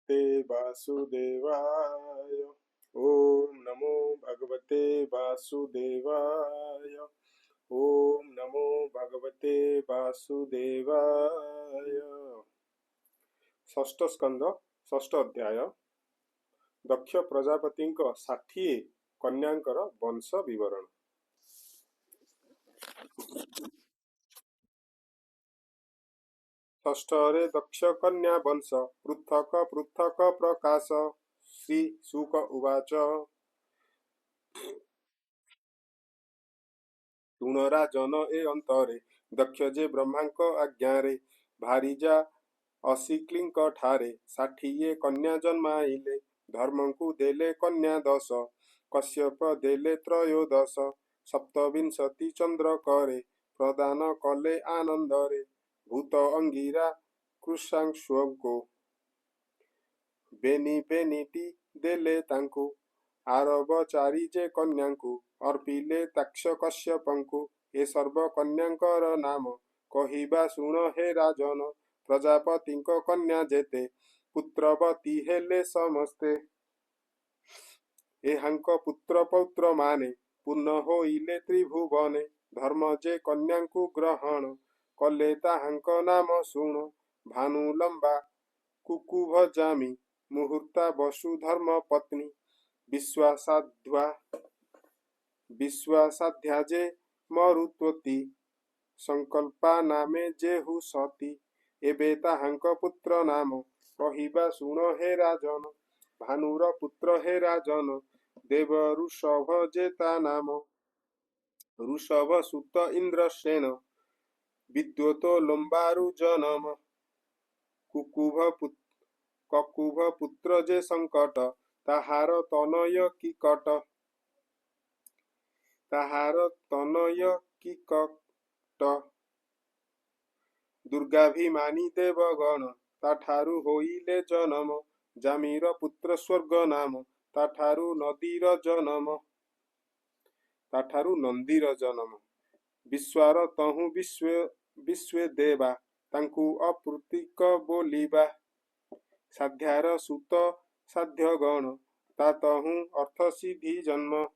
भगवते वासुदेवाय। ओम नमो भगवते वासुदेवाय। ओम नमो भगवते वासुदेवाय। षष्ठ स्कंद षष्ठ अध्याय। दक्ष प्रजापति 60 कन्यांकर वंश विवरण। षष्ठरे दक्ष कन्या वंश पृथक पृथक प्रकाश। श्री शुक उवाच। तुणराजन ए अंतरे दक्ष जे ब्रह्मांक आज्ञारे भारीजा असिक्लिंक ठारे 60 कन्या जन्माइले। धर्म को देले कन्या 10 कश्यप देले त्रयोदश। सप्तविंशति चंद्र करे प्रदान कले आनंदरे भूत अंगिरा कृशांशुको बेनी बेनीटी देले तांकु। आरब चारि जे कन्यांकु अर्पिले ताक्ष कश्यपंकु। ए सर्व कन्यांकर नाम कहिबा शुण हे राजन। प्रजापति कन्या जेते पुत्रवती हेले समस्ते। एहांक पुत्र पौत्र माने पूर्ण होइले त्रिभुवने। धर्म जे कन्यांकु ग्रहण कले ताहांक नाम शुण। भानु लंबा कुकुभ जामी मुहूर्ता वसुधर्म पत्नी। विश्वासाध्या जे मरुत्वती संकल्पा नामे जेहु सती। एबे ताहांक पुत्र नाम कहिबा शुण हे राजन। भानुर पुत्र हे राजन देव ऋषभ जेता नाम। ऋषभ सुत इंद्रसेन विद्योतो लंबारु जनम। ककुभ पुत्र जे संकट ताहार तनय किकट। ताहार तनय किकट दुर्गाभिमानी देवगण ताठारु होइले जनम। जामीर पुत्र स्वर्ग नाम ताठारु नंदीर जन्म। विश्वार तहु विश्वे देवा तांकु अप्रुतिक बोलिबा। साध्यार सुत साध्यगण तातहु अर्थ सिद्धि जन्म।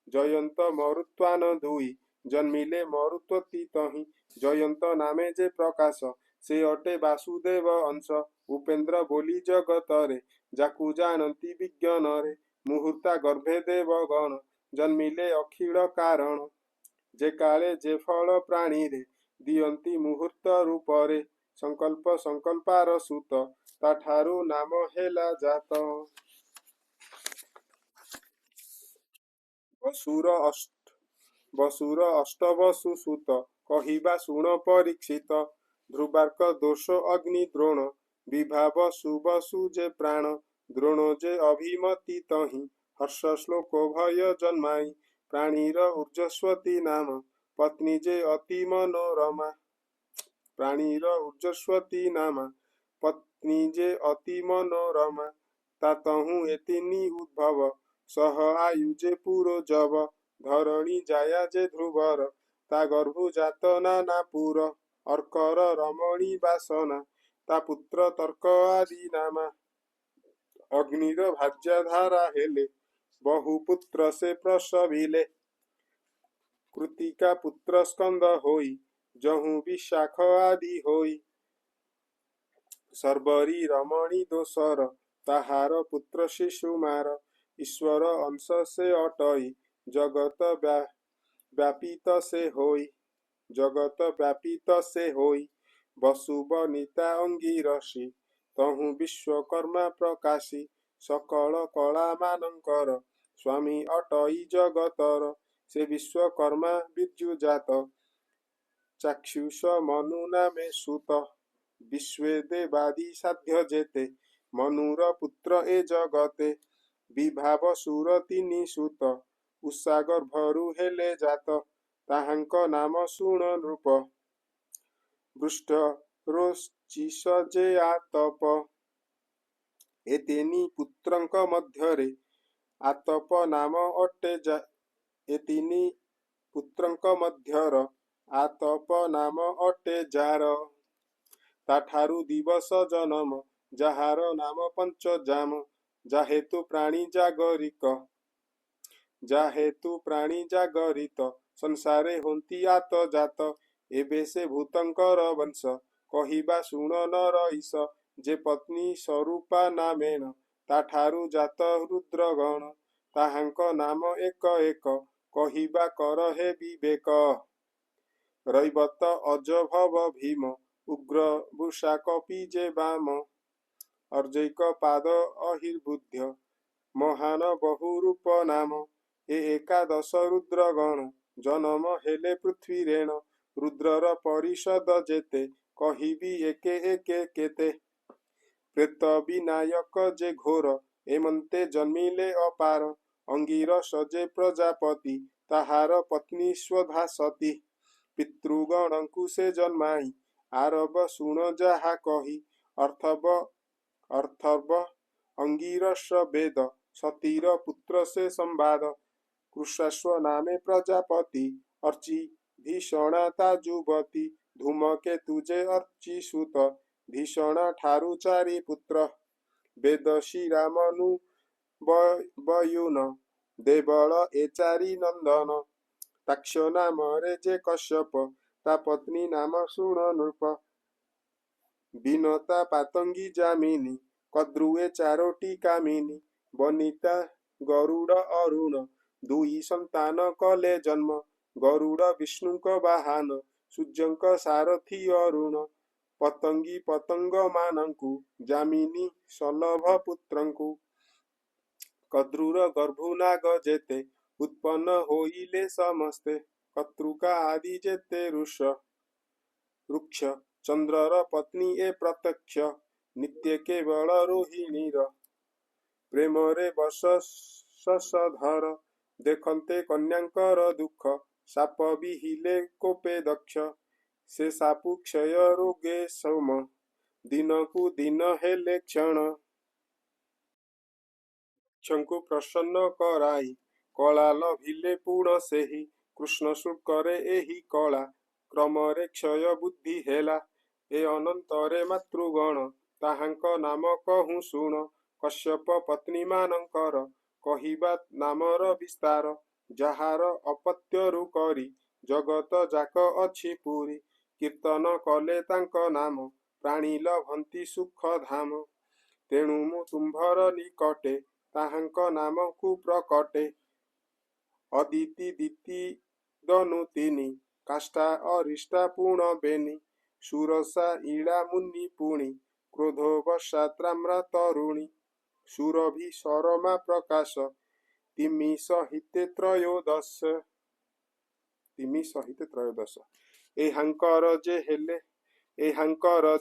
जयंत मरुत्वान दुई जन्मिले मरुत्वती तहि। जयंत नामे जे प्रकाश से अटे वासुदेव अंश। उपेन्द्र बोली जगतरे जाकु जानती विज्ञानरे। मुहूर्ता गर्भे देवगण जन्मिले अखिल कारण। जे काले जे फल प्राणी रे दियंती मुहूर्त रूपरे। संकल्प संकल्पार सुत ताठारु नाम हेला जात। वसुर अष्टवसु सुत कहिबा शुण परीक्षित। ध्रुवार्क दोष अग्नि द्रोण विभाव सुवसु जे प्राण। द्रोण जे अभिमति तहि हर्ष श्लोक भय जन्माई। प्राणीर ऊर्जस्वती नाम पत्नी जे अति मनोरमा। प्राणीर ऊर्जस्वती नाम पत्नी जे अति मनोरमा। तातहु एतिनी उद्भव सह आयुजे पुरो जब। धरणी जाया जे ध्रुवर ता गर्भु जात नानापुर। अर्कर रमणी बासना ता पुत्र तर्क आदि नामा। अग्निर भाज्यधारा हेले बहुपुत्र से प्रसविले। कृतिका पुत्र स्कंद होई जहु विशाख आदि होई। सर्वरी रमणी दोसर ताहार पुत्र शिशुमार। ईश्वर अंश से अटई जगत व्यापित से होई। वसुबनिता अंगिरसी तहु विश्वकर्मा प्रकाशी। सकल कला मानंकर स्वामी अटई जगतर। से विश्वकर्मा विद्युजात चाक्षुष मनु नामे सुत। विश्वे देवादि साध्य जेते मनुर पुत्र ए जगते। विभाव सुर तिनि सुत उषागर भरु हेले जात। ताहांक नाम शुण नृप बृष्ट रोचिष जे आतप। एतेनी पुत्रंक मध्यरे आतप नाम अट्टे एतिनी पुत्रंक मध्यर आतप नाम अट्टे जार। ताठारु दिवस जनम ଯାହାର ନାମ ପଞ୍ଚଜାମ। ଯାହେତୁ ପ୍ରାଣୀ ଜାଗରିକ ଯାହେତୁ ପ୍ରାଣୀ ଜାଗରିତ ସଂସାରେ ହୁଅନ୍ତି ଆତ ଜାତ। ଏବେ ସେ ଭୂତଙ୍କର ବଂଶ କହିବା ଶୁଣ ନର ଈଶ। ଯେ ପତ୍ନୀ ସ୍ୱରୂପା ନାମେଣ ତାଠାରୁ ଜାତ ରୁଦ୍ରଗଣ। ତାହାଙ୍କ ନାମ ଏକ ଏକ କହିବା କର ହେ ବିବେକ। ରୈବତ ଅଜ ଭବ ଭୀମ ଉଗ୍ର ବୃଷା କପି ଯେ ବାମ। ଅର୍ଜୈକ ପାଦ ଅହିର୍ବୁଦ୍ଧ ମହାନ ବହୁ ରୂପ ନାମ। ଏ ଏକାଦଶ ରୁଦ୍ରଗଣ ଜନମ ହେଲେ ପୃଥ୍ୱୀରେଣ। ରୁଦ୍ରର ପରିଷଦ ଯେତେ କହିବି ଏକେ ଏକେ କେତେ। ପ୍ରେତ ବିନାୟକ ଯେ ଘୋର ଏମନ୍ତେ ଜନ୍ମିଲେ ଅପାର। ଅଙ୍ଗିରସ ଯେ ପ୍ରଜାପତି ତାହାର ପତ୍ନୀ ସ୍ୱଧା ସତୀ। ପିତୃଗଣଙ୍କୁ ସେ ଜନ୍ମାଇ ଆରବ ଶୁଣ ଯାହା କହି। ଅର୍ଥବ ଅଙ୍ଗିରସ ବେଦ ସତୀର ପୁତ୍ର ସେ ସମ୍ବାଦ। କୃଶାଶ୍ୱ ନାମେ ପ୍ରଜାପତି ଅର୍ଚି ଧିଷଣା ତା ଯୁବତୀ। ଧୂମକେତୁ ଯେ ଅର୍ଚିସୁତ ଧିଷଣା ଠାରୁ ଚାରି ପୁତ୍ର। ବେଦଶୀ ରାମନୁ ବୟୁନ ଦେବଳ ଏ ଚାରି ନନ୍ଦନ। ତାକ୍ଷ ନାମରେ ଯେ କଶ୍ୟପ ତା ପତ୍ନୀ ନାମ ଶୁଣ ନୃପ। ବିନତା ପାତଙ୍ଗୀ ଯାମିନୀ କଦ୍ରୁ ଏ ଚାରୋଟି କାମିନୀ। ବନିତା ଗରୁଡ଼ ଅରୁଣ ଦୁଇ ସନ୍ତାନ କଲେ ଜନ୍ମ। ଗରୁଡ଼ ବିଷ୍ଣୁଙ୍କ ବାହାନ ସୂର୍ଯ୍ୟଙ୍କ ସାରଥି ଅରୁଣ। ପତଙ୍ଗୀ ପତଙ୍ଗ ମାନଙ୍କୁ ଯାମିନୀ ସଲଭ ପୁତ୍ରଙ୍କୁ। କଦ୍ରୁର ଗର୍ଭୁ ନାଗ ଯେତେ ଉତ୍ପନ୍ନ ହୋଇଲେ ସମସ୍ତେ। କର୍ତ୍ତୃକା ଆଦି ଯେତେ ଋକ୍ଷ ଚନ୍ଦ୍ରର ପତ୍ନୀ ଏ ପ୍ରତ୍ୟକ୍ଷ। ନିତ୍ୟ କେବଳ ରୋହିଣୀର ପ୍ରେମରେ ବଶ ଶଶଧର। ଦେଖନ୍ତେ କନ୍ୟାଙ୍କର ଦୁଃଖ ସାପ ବିହିଲେ କୋପେ ଦକ୍ଷ। ସେ ସାପୁ କ୍ଷୟ ରୋଗେ ସୋମ ଦିନକୁ ଦିନ ହେଲେ କ୍ଷଣ। କ୍ଷଙ୍କୁ ପ୍ରସନ୍ନ କରାଇ କଳା ଲଭିଲେ ପୁଣ ସେହି। କୃଷ୍ଣ ଶୁଳ୍କରେ ଏହି କଳା କ୍ରମରେ କ୍ଷୟ ବୁଦ୍ଧି ହେଲା। ଏ ଅନନ୍ତରେ ମାତୃଗଣ ତାହାଙ୍କ ନାମ କହୁଁ ଶୁଣ। କଶ୍ୟପ ପତ୍ନୀମାନଙ୍କର କହିବା ନାମର ବିସ୍ତାର। ଯାହାର ଅପତ୍ୟରୁ କରି ଜଗତ ଯାକ ଅଛି ପୁରୀ। କୀର୍ତ୍ତନ କଲେ ତାଙ୍କ ନାମ ପ୍ରାଣୀ ଲଭନ୍ତି ସୁଖ ଧାମ। ତେଣୁ ମୁଁ ତୁମ୍ଭର ନିକଟେ ତାହାଙ୍କ ନାମକୁ ପ୍ରକଟେ। ଅଦିତି ଦିତି ଦନୁ ତିନି କାଷ୍ଠା ଅରିଷ୍ଟା ପୁଣ ବେନି। ସୁରସା ଇଳା ମୁନି ପୁଣି କ୍ରୋଧୋବଶା ତ୍ରାମ୍ରା ତରୁଣୀ। ସୁରଭି ସରମା ପ୍ରକାଶ ତିମି ସହିତେ ତ୍ରୟୋଦଶ। ଏହାଙ୍କର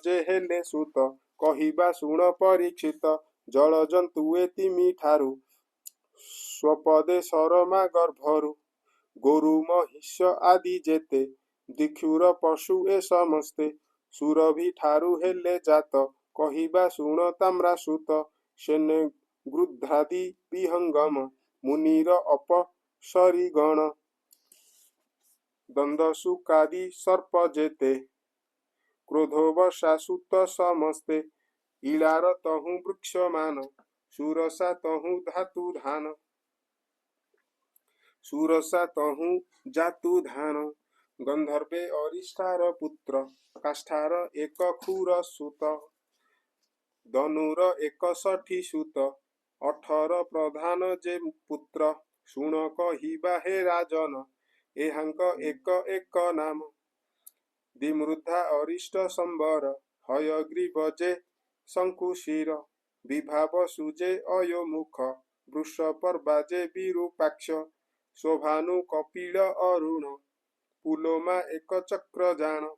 ଯେ ହେଲେ ସୁତ କହିବା ଶୁଣ ପରୀକ୍ଷିତ। ଜଳଜନ୍ତୁ ଏ ତିମି ଠାରୁ ସ୍ୱପଦେ ସରମା ଗର୍ଭରୁ। ଗୋରୁ ମହିଷ ଆଦି ଯେତେ ଦିକ୍ଷୁର ପଶୁ ଏ ସମସ୍ତେ। ସୁରଭି ଠାରୁ ହେଲେ ଜାତ କହିବା ଶୁଣ ତାମ୍ରା ସୁତ। ସେନେ ଗୃଧ୍ରାଦି ବିହଙ୍ଗମ ମୁନିର ଅପସରି ଗଣ। ଦଣ୍ଡଶୁକାଦି ସର୍ପ ଯେତେ କ୍ରୋଧୋବଶା ସୁତ ସମସ୍ତେ। ଇଳାର ତହୁଁ ବୃକ୍ଷମାନ ସୁରସା ତହୁଁ ଜାତୁ ଧାନ। ଗନ୍ଧର୍ବେ ଅରିଷ୍ଠାର ପୁତ୍ର କାଷ୍ଠାର ଏକ ଖୁର ସୁତ। ଧନୁର 61 ସୁତ 18 ପ୍ରଧାନ ଯେ ପୁତ୍ର। ଶୁଣ କହିବା ହେ ରାଜନ ଏହାଙ୍କ ଏକ ଏକ ନାମ। ଦିମୃଧା ଅରିଷ୍ଟ ସମ୍ବର ହୟଗ୍ରୀବ ଯେ ଶଙ୍କୁଶିର। ବିଭାବସୁ ଯେ ଅୟୋମୁଖ ବୃଷପର୍ବା ଯେ ବିରୂପାକ୍ଷ। ଶୋଭାନୁ କପିଳ ଅରୁଣ ପୁଲୋମା ଏକ ଚକ୍ର ଜାଣ।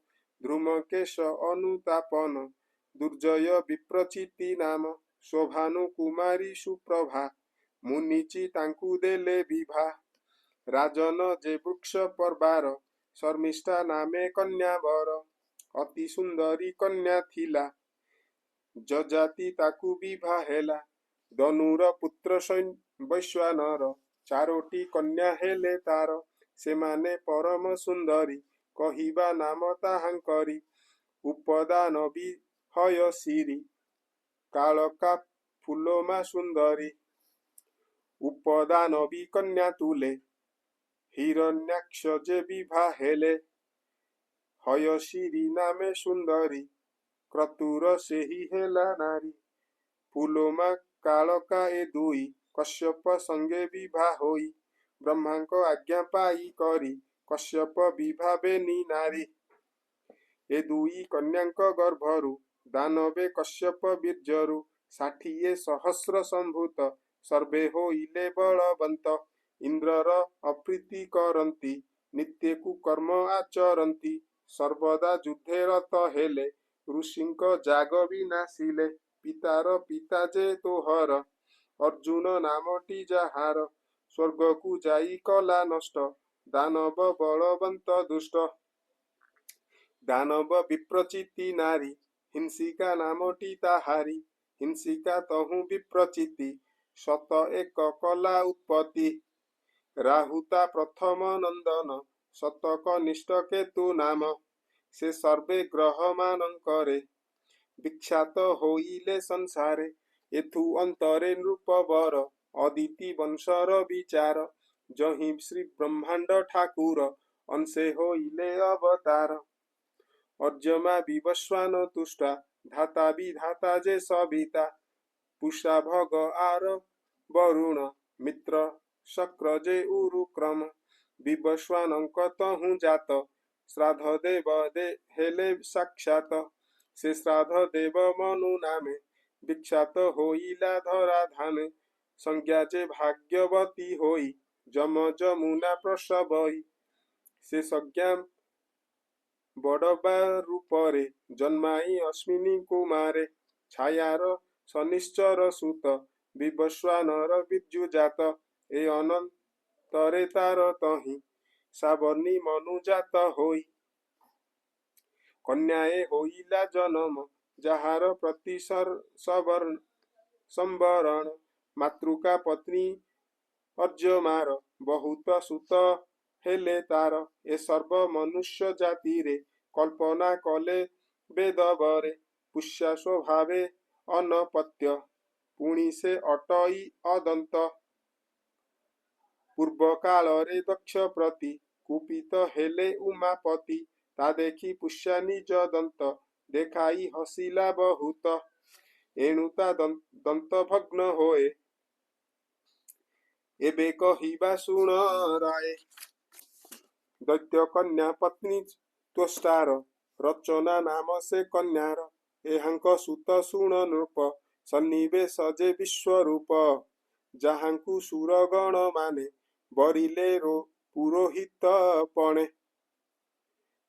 ଧୂମକେଶ ଅନୁତାପନ ଦୁର୍ଜୟ ବିପ୍ରଚିତି ନାମ। ଶୋଭାନୁ କୁମାରୀ ସୁପ୍ରଭା ମୁନିଚି ତାଙ୍କୁ ଦେଲେ ବିଭା। ରାଜନ ଯେ ବୃକ୍ଷ ପର୍ବାର ଶର୍ମିଷ୍ଠା ନାମେ କନ୍ୟା ବର। ଅତି ସୁନ୍ଦରୀ କନ୍ୟା ଥିଲା ଯଯାତି ତାକୁ ବିଭା ହେଲା। ଧନୁର ପୁତ୍ର ବୈଶ୍ୱାନର ଚାରୋଟି କନ୍ୟା ହେଲେ ତାର। ସେମାନେ ପରମ ସୁନ୍ଦରୀ କହିବା ନାମ ତାହାଙ୍କରି। ଉପଦାନ ବିହୟ ଶିରି कालका फूलोमा सुंदरी उपदान भी कन्या तुले हिरण्याक्ष जे विभा हेले हयशिरी नामे सुंदरी क्रतुर से ही हेला नारी फूलोमा कालका ए दुई कश्यप संगे विभा होई ब्रह्मा को आज्ञा पाई करी कश्यप विभा बेनी नारी ए दुई कन्यांक गर्भरु दानवे कश्यप बीर्जरु 60 सहस्र संभूत सर्वे होइले बलवंत इंद्रर अप्रीति करंती नित्य कुकर्म आचरंती सर्वदा युद्धे रत हेले ऋषिंक जाग विनाशिले पितार पिता जे तोहर अर्जुन नामटी जाहार स्वर्ग को जाई कला नष्ट दानव बलवंत दुष्ट दानव विप्रचिति नारी हिंसिका नामटी ताहारी हिंसिका तहु विप्रचिति शत एक कला उत्पत्ति राहुता प्रथम नंदन शतक निष्ठ केतु नाम से सर्वे ग्रह मानंकरे विख्यात होइले संसारे एथु अंतरे नृपवर अदिति वंशर विचार जहि श्री ब्रह्मांड ठाकुर अंशे होइले अवतार अर्जमा विवस्वान तुष्टा धाता विधाता जे सविता पुषा भग आर वरुण मित्र शक्र जे उरुक्रम विवस्वानंक तहु जात श्राद्ध देव दे हेले साक्षात से श्राद्ध देव मनु नामे विख्यात होइला धरा धामे संज्ञा जे भाग्यवती होई जम जमुना प्रसवई से संज्ञा बड़बा रूपरे जन्माई अश्विनी कुमारे छायार शनिश्चर सुत विवस्वानर विद्युजात ए अनंतरे तार तहि सावर्णी मनुजात होई कन्याए होइला जन्म जहार प्रति संवरण मातृका पत्नी अर्जमार बहुत सुत हेले तार ए सर्व मनुष्य जाति रे कल्पना कले वेदवरे पुष्या स्वभावे अनपत्य पुणी से अटई अदंत पूर्व काल रे दक्ष प्रति कुपित हेले उमापति ता देखी पुष्या निज दंत देखाई हसिला बहुत एणुता दंत भग्न होए एबे कहिबा सुन राय दैत्य कन्या पत्नी त्वष्टार रचना नाम से कन्यार एहांक सुत सुण नृप सन्निवेश जे विश्वरूप जहांकु सुरगण माने बरिले रो पुरोहित पणे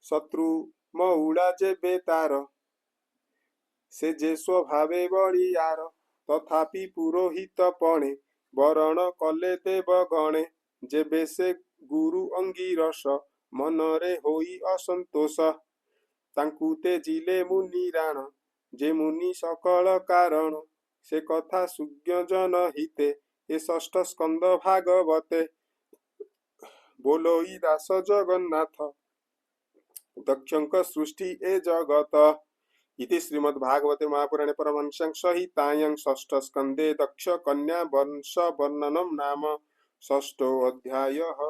शत्रु मऊड़ा जे बेतार से जे स्वभावे बलियार तथापि पुरोहित पणे वरण कले देव गणे जेबे से गुरु अंगिरस मनरे होई असंतोष तांकु तेजिले मुनि राण जे मुनि सकल कारण से कथा सुज्ञ जन हिते ए षष्ठ स्कंद भागवते बोलोई दास जगन्नाथ दक्षंक सृष्टि ए जगत इति श्रीमद्भागवते महापुराणे परमहंस्यां संहितायां षष्ठ स्कंदे दक्ष कन्या वंश वर्णनम नाम षष्ठो अध्यायः।